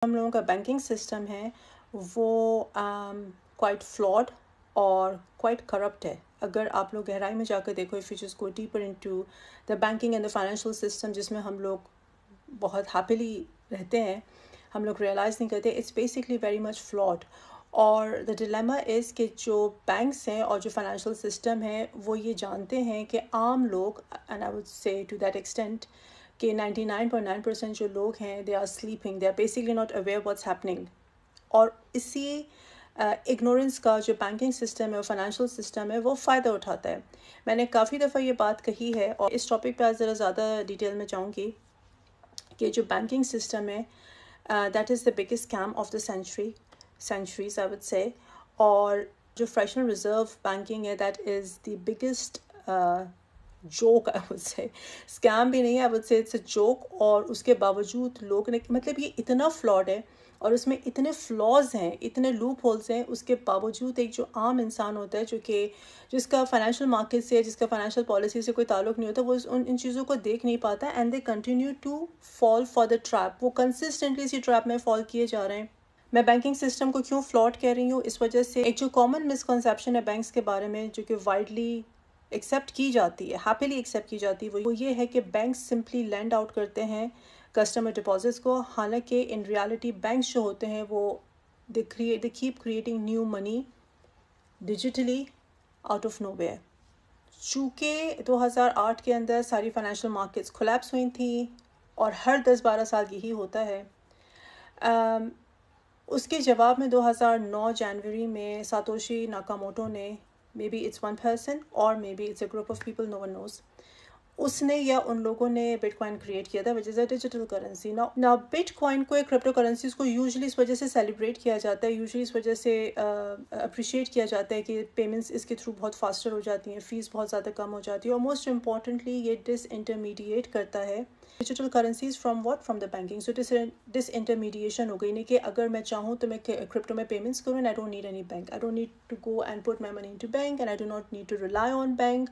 हम लोगों का बैंकिंग सिस्टम है वो क्वाइट फ्लॉड और क्वाइट करप्ट है. अगर आप लोग गहराई में जाकर देखो, if you just go deeper into the banking and the financial system, जिसमें हम लोग बहुत हैप्पीली रहते हैं, हम लोग रियलाइज़ नहीं करते it's basically very much flawed. और द डिलेमा इज़ कि जो बैंक्स हैं और जो फाइनेंशियल सिस्टम है वो ये जानते हैं कि आम लोग, and I would say to that extent, कि 99.9% जो लोग हैं they are sleeping, they are basically not aware what's happening. और इसी इग्नोरेंस का जो बैंकिंग सिस्टम है और फाइनेंशियल सिस्टम है वो फ़ायदा उठाता है. मैंने काफ़ी दफ़ा ये बात कही है और इस टॉपिक पे आज ज़रा ज़्यादा डिटेल में जाऊँगी कि जो बैंकिंग सिस्टम है that is the biggest scam of the centuries I would से. और जो फ्रैक्शनल रिजर्व बैंकिंग है that is the biggest joke, I would से. स्कैम भी नहीं है, आई वुड से इट्स अ जोक. और उसके बावजूद लोग ने, मतलब ये इतना फ्लॉड है और उसमें इतने फ्लॉज हैं, इतने लूप होल्स हैं, उसके बावजूद एक जो आम इंसान होता है जिसका फाइनेंशियल मार्केट से, जिसका फाइनेंशियल पॉलिसी से कोई ताल्लुक नहीं होता, वो इन चीज़ों को देख नहीं पाता and they continue to fall for the trap. वो कंसिस्टेंटली इसी ट्रैप में फॉल किए जा रहे हैं. मैं बैंकिंग सिस्टम को क्यों फ्लॉड कह रही हूँ, इस वजह से एक जो कॉमन मिसकंसेप्शन है बैंक्स के बारे में, जो कि वाइडली एक्सेप्ट की जाती है, हैप्पीली एक्सेप्ट की जाती है, वो ये है कि बैंक सिंपली लैंड आउट करते हैं कस्टमर डिपॉजिट्स को. हालांकि इन रियलिटी बैंक्स जो होते हैं वो they keep creating new money digitally out of nowhere. चूँकि 2008 के अंदर सारी फाइनेंशियल मार्केट्स कोलैप्स हुई थी और हर 10-12 साल यही होता है. उसके जवाब में 2009 जनवरी में सातोशी नाकामोटो ने, maybe it's one person और maybe it's a group of people, no one knows, उसने या उन लोगों ने बिटकॉइन क्रिएट किया था, which is a digital currency. ना बिटकॉइन को, एक क्रिप्टो करेंसीज को यूजुअली इस वजह से सेलिब्रेट किया जाता है, यूजुअली इस वजह से अप्रिशिएट किया जाता है कि पेमेंट्स इसके थ्रू बहुत फास्टर हो जाती हैं, फ़ीस बहुत ज़्यादा कम हो जाती है, और मोस्ट इंपॉर्टेंटली ये डिसइंटरमीडिएट करता है digital currencies from the banking. So disintermediation हो गई. नहीं कि अगर मैं चाहूँ तो मैं क्रिप्टो में पेमेंट्स करूँ, and I don't need any bank, I don't need to go and put my money into bank, and I do not need to rely on bank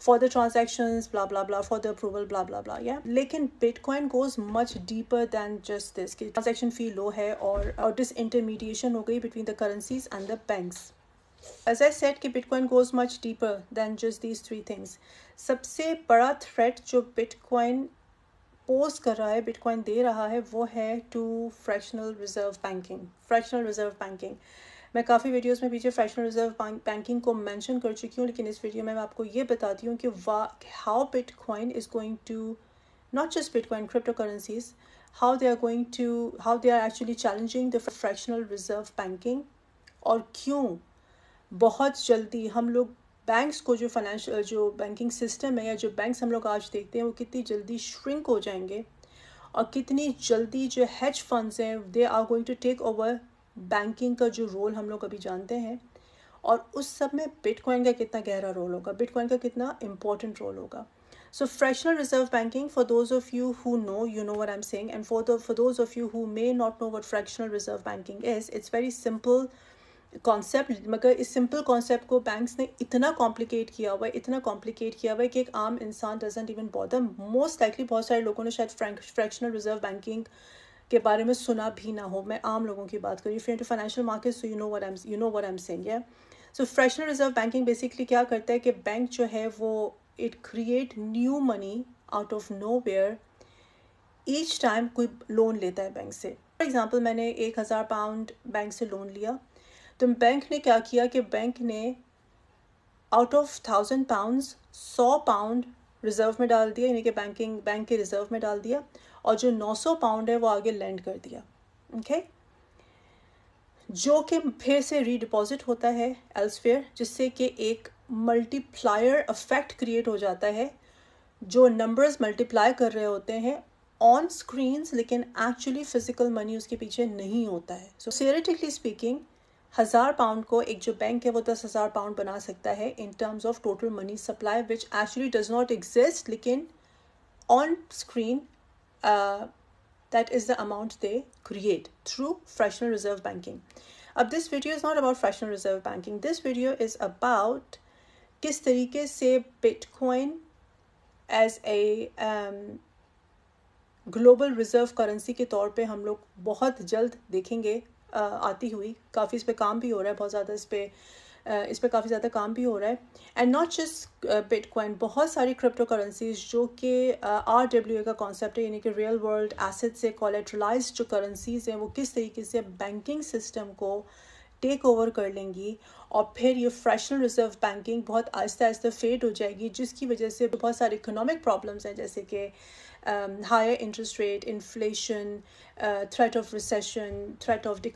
for the transactions, blah blah blah, for the approval, blah blah blah. Yeah, लेकिन Bitcoin goes much deeper than just this. कि transaction fee low है और disintermediation हो गई between the currencies and the banks. As I said कि Bitcoin goes much deeper than just these three things. सबसे बड़ा threat जो Bitcoin पोज कर रहा है, Bitcoin दे रहा है, वो है to fractional reserve banking. Fractional reserve banking. मैं काफ़ी वीडियोस में पीछे फ्रैक्शनल रिजर्व बैंकिंग को मेंशन कर चुकी हूँ, लेकिन इस वीडियो में मैं आपको ये बताती हूँ कि how bitcoin is going to, not just bitcoin, cryptocurrencies, how they are actually challenging the fractional reserve banking. और क्यों बहुत जल्दी हम लोग बैंक्स को, जो बैंकिंग सिस्टम है या जो बैंक्स हम लोग आज देखते हैं, वो कितनी जल्दी श्रिंक हो जाएंगे और कितनी जल्दी जो हेज फंड्स हैं they are going to take over banking का जो रोल हम लोग अभी जानते हैं. और उस सब में बिटकॉइन का कितना गहरा रोल होगा, बिटकॉइन का कितना इम्पोर्टेंट रोल होगा. So fractional reserve banking, for those of you who know, you know what I am saying, and for those of you who may not know what fractional reserve banking is, it's very simple concept. मगर इस simple concept को banks ने इतना complicate किया हुआ है कि एक आम इंसान doesn't even bother. Most likely बहुत सारे लोगों ने शायद फ्रैक्शनल रिजर्व बैंकिंग के बारे में सुना भी ना हो. मैं आम लोगों की बात करी. If you into financial markets, so you know what I am saying. Yeah so fractional reserve banking basically क्या करता है कि बैंक जो है वो it create new money out of nowhere each time कोई लोन लेता है बैंक से. फॉर एग्जाम्पल, मैंने 1,000 पाउंड बैंक से लोन लिया, तो बैंक ने क्या किया कि बैंक ने out of 1,000 pounds 100 pound reserve में डाल दिया, यानी कि बैंक के रिजर्व में डाल दिया, और जो 900 पाउंड है वो आगे लैंड कर दिया. ओके, जो कि फिर से रीडिपॉजिट होता है एल्सवेयर, जिससे कि एक मल्टीप्लायर इफेक्ट क्रिएट हो जाता है. जो नंबर्स मल्टीप्लाई कर रहे होते हैं ऑन स्क्रीन्स, लेकिन एक्चुअली फिजिकल मनी उसके पीछे नहीं होता है. सो थियोरेटिकली स्पीकिंग, 1,000 पाउंड को एक जो बैंक है वो 10,000 पाउंड बना सकता है in terms of total money supply, which actually does not exist, लेकिन on screen that is the amount they create through fractional reserve banking. अब this video is not about fractional reserve banking. This video is about किस तरीके से Bitcoin as a global reserve currency के तौर पे हम लोग बहुत जल्द देखेंगे आती हुई। काफ़ी इस पे काम भी हो रहा है, बहुत ज़्यादा इस पे काफ़ी ज़्यादा काम भी हो रहा है। एंड नॉट जस्ट बिटकॉइन, बहुत सारी क्रिप्टो करेंसीज जो कि RWA का कॉन्सेप्ट है, यानी कि रियल वर्ल्ड एसेट से कोलेटरलाइज्ड जो करेंसीज हैं वो किस तरीके से बैंकिंग सिस्टम को टेक ओवर कर लेंगी, और फिर ये फ्रैक्शनल रिजर्व बैंकिंग बहुत आहिस्ता आहिस्ता फेड हो जाएगी, जिसकी वजह से बहुत सारे इकोनॉमिक प्रॉब्लम्स हैं, जैसे कि higher interest rate, inflation, threat of recession, threat of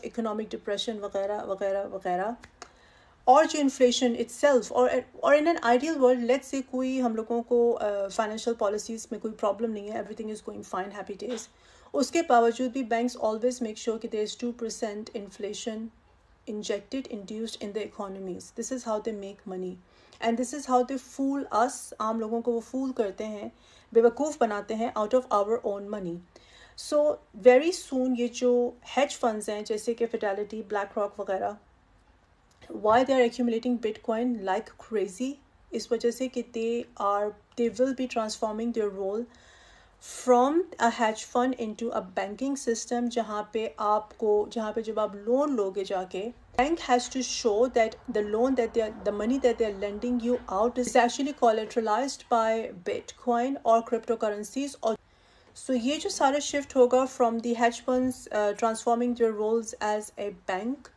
economic depression वगैरह वगैरह वगैरह। और जो इन्फ्लेशन इट्सेल्फ, और in an ideal world let's say कोई हम लोगों को फाइनेंशियल पॉलिसीज़ में कोई प्रॉब्लम नहीं है, everything is going fine, happy days, उसके बावजूद भी बैंक्स ऑलवेज मेक श्योर कि there is 2% inflation injected, induced in the economies. This is how they make money, and this is how they fool us. आम लोगों को वो fool करते हैं, बेवकूफ़ बनाते हैं out of our own money. So very soon ये जो hedge funds हैं जैसे कि Fidelity, BlackRock वगैरह, why they are accumulating Bitcoin like crazy, इस वजह से कि they will be transforming their role from a hedge fund into a banking system, जहाँ पे जब आप लोन लोगे जाके, bank has to show that the money that they are lending you out is actually collateralized by Bitcoin or cryptocurrencies. और so ये जो सारा shift होगा from the hedge funds transforming their roles as a bank,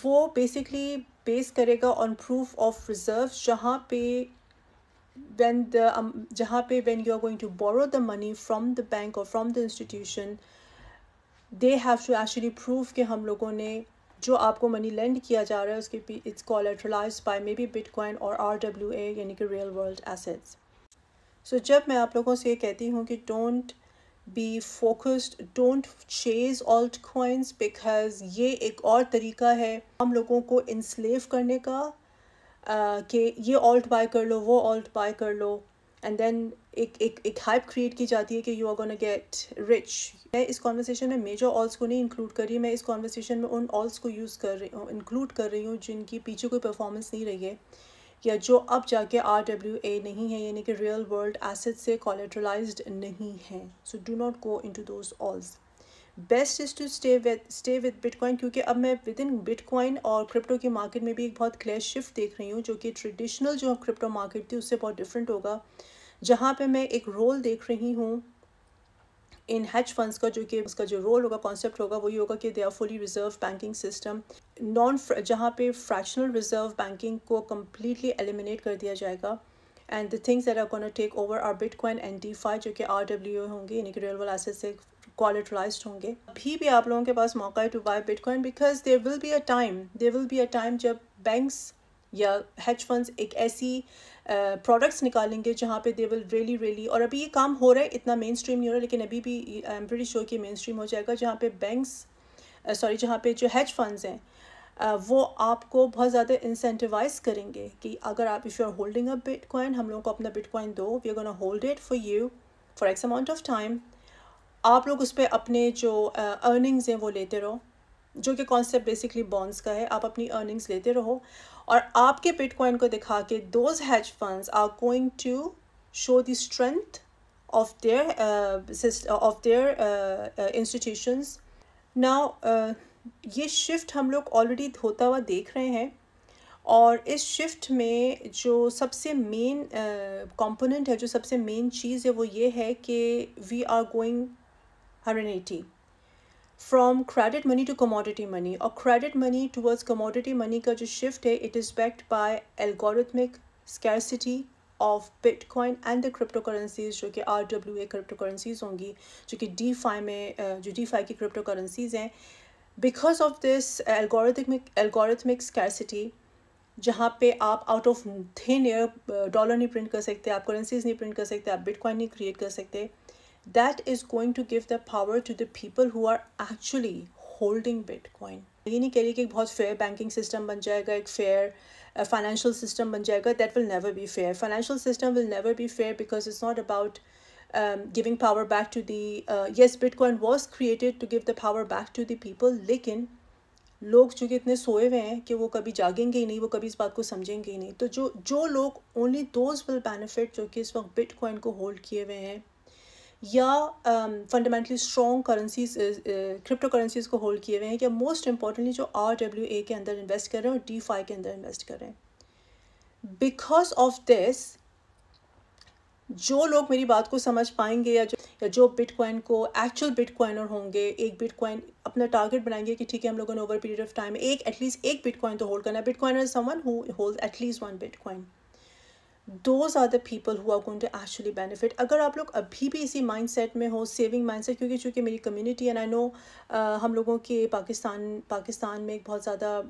वो basically base करेगा on proof of reserves, जहाँ पे when you are going to borrow the money from the bank or from the institution, they have to actually prove कि हम लोगों ने जो आपको मनी लेंड किया जा रहा है उसके it's collateralized by maybe bitcoin और RWA, यानी कि रियल वर्ल्ड एसेट्स। सो जब मैं आप लोगों से ये कहती हूँ कि don't be focused, don't chase alt coins, because ये एक और तरीका है हम लोगों को इंस्लेव करने का, कि ये ऑल्ट बाय कर लो, वो ऑल्ट बाय कर लो, एंड देन एक हाइप क्रिएट की जाती है कि you are gonna get rich. मैं इस कॉन्वर्सेशन में मेजर ऑल्स को नहीं इंक्लूड कर रही, मैं इस कॉन्वर्सेशन में उन ऑल्स को इंक्लूड कर रही हूँ जिनकी पीछे कोई परफॉर्मेंस नहीं रही है, या जो अब जाके RWA नहीं है, यानी कि रियल वर्ल्ड एसेट से कोलेटरलाइज्ड नहीं है। So do not go into those alts. Best is to stay with bitcoin, क्योंकि अब मैं विद इन बिटकॉइन और क्रिप्टो की मार्केट में भी एक बहुत क्लियर शिफ्ट देख रही हूँ, जो कि ट्रेडिशनल जो क्रिप्टो मार्केट थी उससे बहुत डिफरेंट होगा, जहाँ पे मैं एक रोल देख रही हूँ इन हेज फंड्स का, जो कि उसका जो रोल होगा, कॉन्सेप्ट होगा, वही होगा कि they are fully reserve banking system, जहाँ पे फ्रैक्शनल रिजर्व बैंकिंग को कम्प्लीटली एलिमिनेट कर दिया जाएगा, and the things that are gonna take over are bitcoin and DeFi, जो कि RWA होंगे, यानी कि रियल वर्ल्ड एसेट से कोलेटरलाइज्ड होंगे। अभी भी आप लोगों के पास मौका है to buy bitcoin, because there will be a time जब बैंक्स या हेज फंड्स एक ऐसी प्रोडक्ट्स निकालेंगे जहाँ पे दे विल रियली, और अभी ये काम हो रहा है, इतना मेन स्ट्रीम नहीं हो रहा है, लेकिन अभी भी आई एम प्रीटी श्योर कि मेन स्ट्रीम हो जाएगा, जहाँ पे जहाँ पे जो हेज फंड्स हैं वो आपको बहुत ज़्यादा इंसेंटिवाइज करेंगे कि अगर आप if you are holding a bitcoin, हम लोगों को अपना बिटकॉइन दो, we are gonna hold it for you for X amount of time, आप लोग उस पर अपने जो अर्निंग्स हैं वो लेते रहो, जो कि कॉन्सेप्ट बेसिकली बॉन्ड्स का है, आप अपनी अर्निंग्स लेते रहो, और आपके बिटकॉइन को दिखा के those hedge funds are going to show the strength of their institutions. Now ये शिफ्ट हम लोग ऑलरेडी होता हुआ देख रहे हैं, और इस शिफ्ट में जो सबसे मेन कंपोनेंट है, जो सबसे मेन चीज़ है, वो ये है कि we are going 180 from credit money to commodity money, और credit money towards commodity money का जो शिफ्ट है, it is backed by algorithmic scarcity of bitcoin and the crypto currencies, जो कि RWA क्रिप्टो करेंसीज होंगी, जो कि DeFi में जो DeFi की क्रिप्टो करेंसीज हैं। Because of this algorithmic scarcity, जहाँ पे आप out of thin air dollar नहीं प्रिंट कर सकते, आप करेंसीज नहीं प्रिंट कर सकते, आप बिटकॉइन नहीं क्रिएट कर सकते, that is going to give the power to the people who are actually holding Bitcoin. ये नहीं कह रही कि एक बहुत फेयर बैंकिंग सिस्टम बन जाएगा, एक फेयर फाइनेंशियल सिस्टम बन जाएगा, that will never be fair. Financial system will never be fair because it's not about giving power back to the yes, Bitcoin was created to give the power back to the people, लेकिन लोग चूँकि इतने सोए हुए हैं कि वो कभी जागेंगे ही नहीं, वो कभी इस बात को समझेंगे ही नहीं। तो जो लोग ओनली दोज विल बेनिफिट जो कि इस वक्त बिटकॉइन को होल्ड किए हुए हैं, या fundamentally strong currencies crypto currencies को होल्ड किए हुए हैं, या मोस्ट इंपॉर्टेंटली जो RWA के अंदर इन्वेस्ट कर रहे हैं और DeFi के अंदर इन्वेस्ट कर रहे हैं। बिकॉज ऑफ दिस जो लोग मेरी बात को समझ पाएंगे या जो बिटकॉइन को एक्चुअल बिटकॉइनर होंगे, एक बिटकॉइन अपना टारगेट बनाएंगे कि ठीक है हम लोगों ने over period of time at least एक बिटकॉइन तो होल्ड करना है। Bitcoiner is someone who hold at least one bitcoin. Those are the people who are going to actually benefit। अगर आप लोग अभी भी इसी माइंडसेट में हो, सेविंग माइंडसेट, क्योंकि चूँकि मेरी कम्युनिटी एंड आई नो हम लोगों के पाकिस्तान में एक बहुत ज़्यादा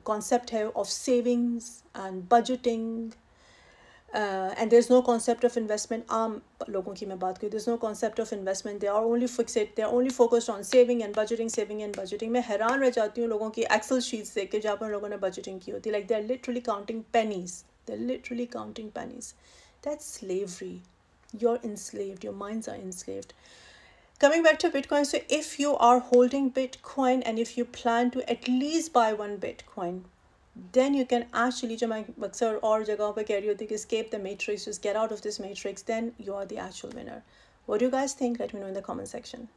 कॉन्सेप्ट है of savings and budgeting and there is no concept of investment. आम लोगों की मैं बात करूँ, there is no concept of investment, they are only focused on saving and budgeting. मैं हैरान रह जाती हूँ लोगों की एक्सेल शीट्स देख के जहाँ पर लोगों ने बजटिंग की होती है। Like they are literally counting pennies. They're literally counting pennies. That's slavery. You're enslaved. Your minds are enslaved. Coming back to Bitcoin, so if you are holding Bitcoin and if you plan to at least buy one Bitcoin, then you can actually, जो मैं अक्सर और जगहों पर कह रही होती कि escape the matrix, just get out of this matrix, then you are the actual winner. What do you guys think? Let me know in the comment section.